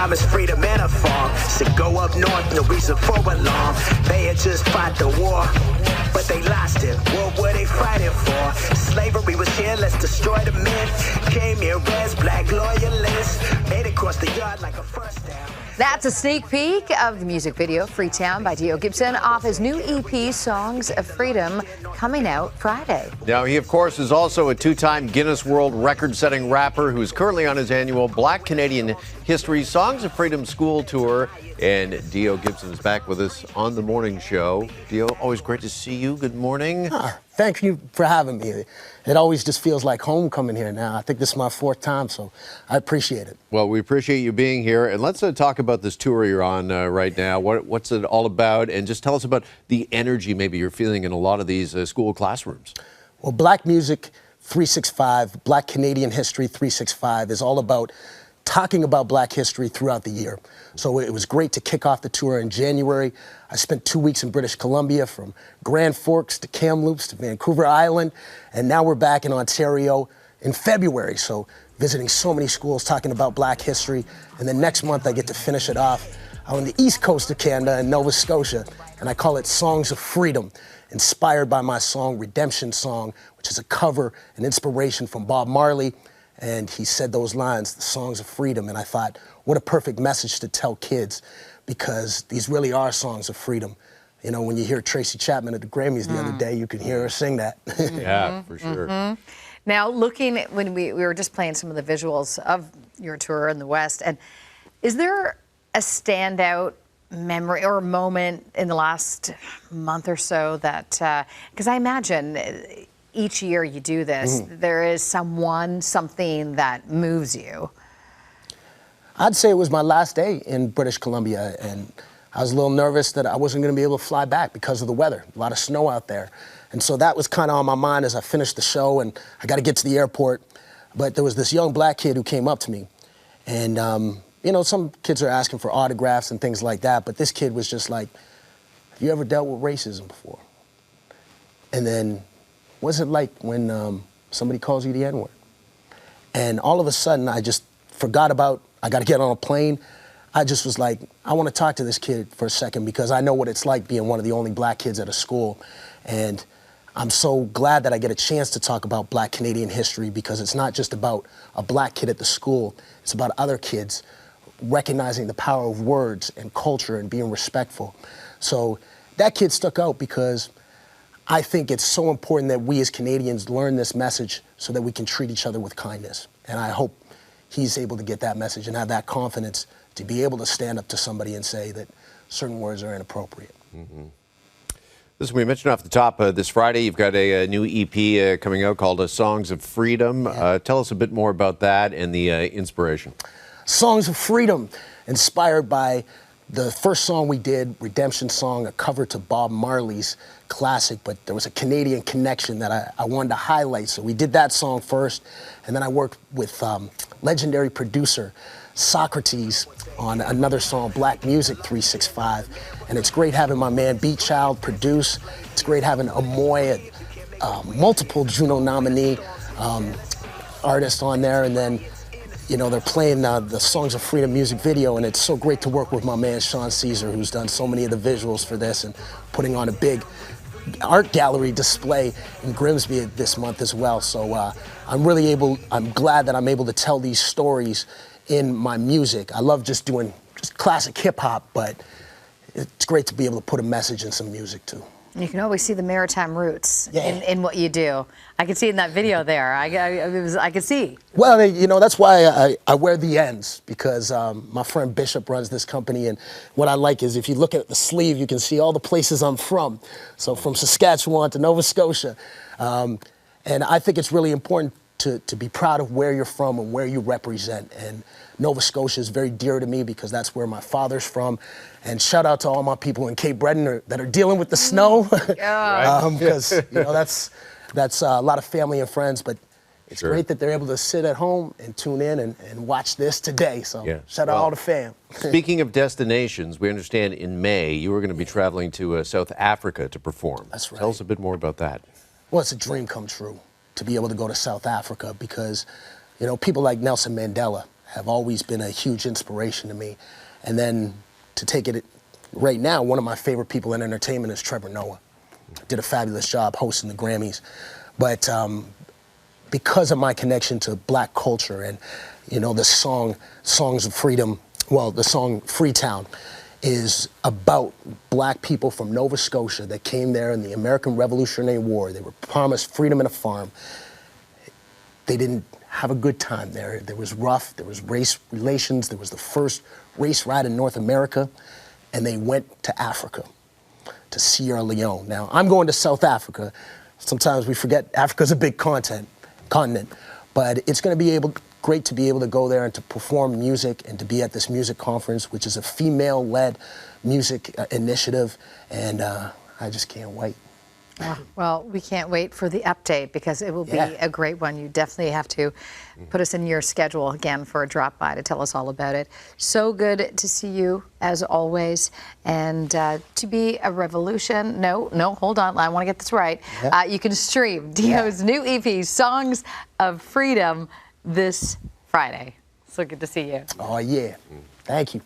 promised freedom and a farm. Said go up north, no reason for alarm. They had just fought the war, but they lost it. What were they fighting for? Slavery was here, let's destroy the myth. Came here as black loyalists, made it across the yard like a first down. That's a sneak peek of the music video Freetown by Dio Gibson off his new EP, Songs of Freedom, coming out Friday. Now, he, of course, is also a two-time Guinness World Record-setting rapper who's currently on his annual Black Canadian History Songs of Freedom School Tour. And Dio Gibson is back with us on the morning show. Dio, always great to see you. Good morning. Thank you for having me. It always just feels like home coming here now. I think this is my fourth time, so I appreciate it. Well, we appreciate you being here. And let's talk about this tour you're on right now. What's it all about? And just tell us about the energy maybe you're feeling in a lot of these school classrooms. Well, Black Music 365, Black Canadian History 365 is all about talking about Black history throughout the year. So it was great to kick off the tour in January. I spent 2 weeks in British Columbia, from Grand Forks to Kamloops to Vancouver Island, and now we're back in Ontario in February. So visiting so many schools, talking about Black history, and then next month I get to finish it off on the east coast of Canada in Nova Scotia, and I call it Songs of Freedom, inspired by my song Redemption Song, which is a cover and inspiration from Bob Marley. And he said those lines, the songs of freedom, and I thought, what a perfect message to tell kids, because these really are songs of freedom. You know, when you hear Tracy Chapman at the Grammys the other day, you can hear her sing that. Yeah, for sure. Now, looking at when we were just playing some of the visuals of your tour in the West, and is there a standout memory or moment in the last month or so that, because I imagine each year you do this, there is something that moves you. I'd say it was my last day in British Columbia, and I was a little nervous that I wasn't going to be able to fly back because of the weather. A lot of snow out there. And so that was kind of on my mind as I finished the show, and I got to get to the airport. But there was this young Black kid who came up to me, and you know, some kids are asking for autographs and things like that, but this kid was just like, have you ever dealt with racism before? And then, what's it like when somebody calls you the N-word? And all of a sudden, I just forgot about, I got to get on a plane. I just was like, I want to talk to this kid for a second, because I know what it's like being one of the only Black kids at a school. And I'm so glad that I get a chance to talk about Black Canadian history, because it's not just about a Black kid at the school. It's about other kids recognizing the power of words and culture and being respectful. So that kid stuck out, because I think it's so important that we as Canadians learn this message so that we can treat each other with kindness. And I hope he's able to get that message and have that confidence to be able to stand up to somebody and say that certain words are inappropriate. Listen, we mentioned off the top, this Friday you've got a new EP coming out called Songs of Freedom. Tell us a bit more about that and the inspiration. Songs of Freedom, inspired by the first song we did, Redemption Song, a cover to Bob Marley's classic, but there was a Canadian connection that I wanted to highlight. So we did that song first, and then I worked with legendary producer Socrates on another song, Black Music 365. And it's great having my man Beat Child produce. It's great having Amoy, multiple Juno nominee artist on there, and then you know, they're playing the Songs of Freedom music video, and it's so great to work with my man Sean Caesar, who's done so many of the visuals for this and putting on a big art gallery display in Grimsby this month as well. So I'm glad that I'm able to tell these stories in my music. I love just doing classic hip hop, but it's great to be able to put a message in some music too. You can always see the maritime roots in what you do. I could see in that video there. I could see. Well, you know, that's why I wear the ends, because my friend Bishop runs this company, and what I like is if you look at the sleeve, you can see all the places I'm from. So from Saskatchewan to Nova Scotia. And I think it's really important to be proud of where you're from and where you represent. And Nova Scotia is very dear to me because that's where my father's from. And shout out to all my people in Cape Breton that are dealing with the snow. Because you know, that's a lot of family and friends, but it's great that they're able to sit at home and tune in and watch this today. So shout out all the fam. Speaking of destinations, we understand in May you were going to be traveling to South Africa to perform. That's right. Tell us a bit more about that. Well, it's a dream come true to be able to go to South Africa, because you know, people like Nelson Mandela have always been a huge inspiration to me. And then to take it right now, one of my favorite people in entertainment is Trevor Noah. Did a fabulous job hosting the Grammys. But because of my connection to black culture and, you know, the Songs of Freedom, well, the song Freetown is about black people from Nova Scotia that came there in the American Revolutionary War. They were promised freedom and a farm. They didn't have a good time there. There was rough, there was race relations, there was the first race riot in North America, and they went to Africa, to Sierra Leone. Now, I'm going to South Africa. Sometimes we forget Africa's a big continent, but it's going to be great to be able to go there and to perform music and to be at this music conference, which is a female-led music initiative, and I just can't wait. Well, we can't wait for the update because it will be a great one. You definitely have to put us in your schedule again for a drop by to tell us all about it. So good to see you as always, and to be a revolution. No, hold on. I want to get this right. You can stream Dio's new EP, Songs of Freedom, this Friday. So good to see you. Oh, yeah. Thank you.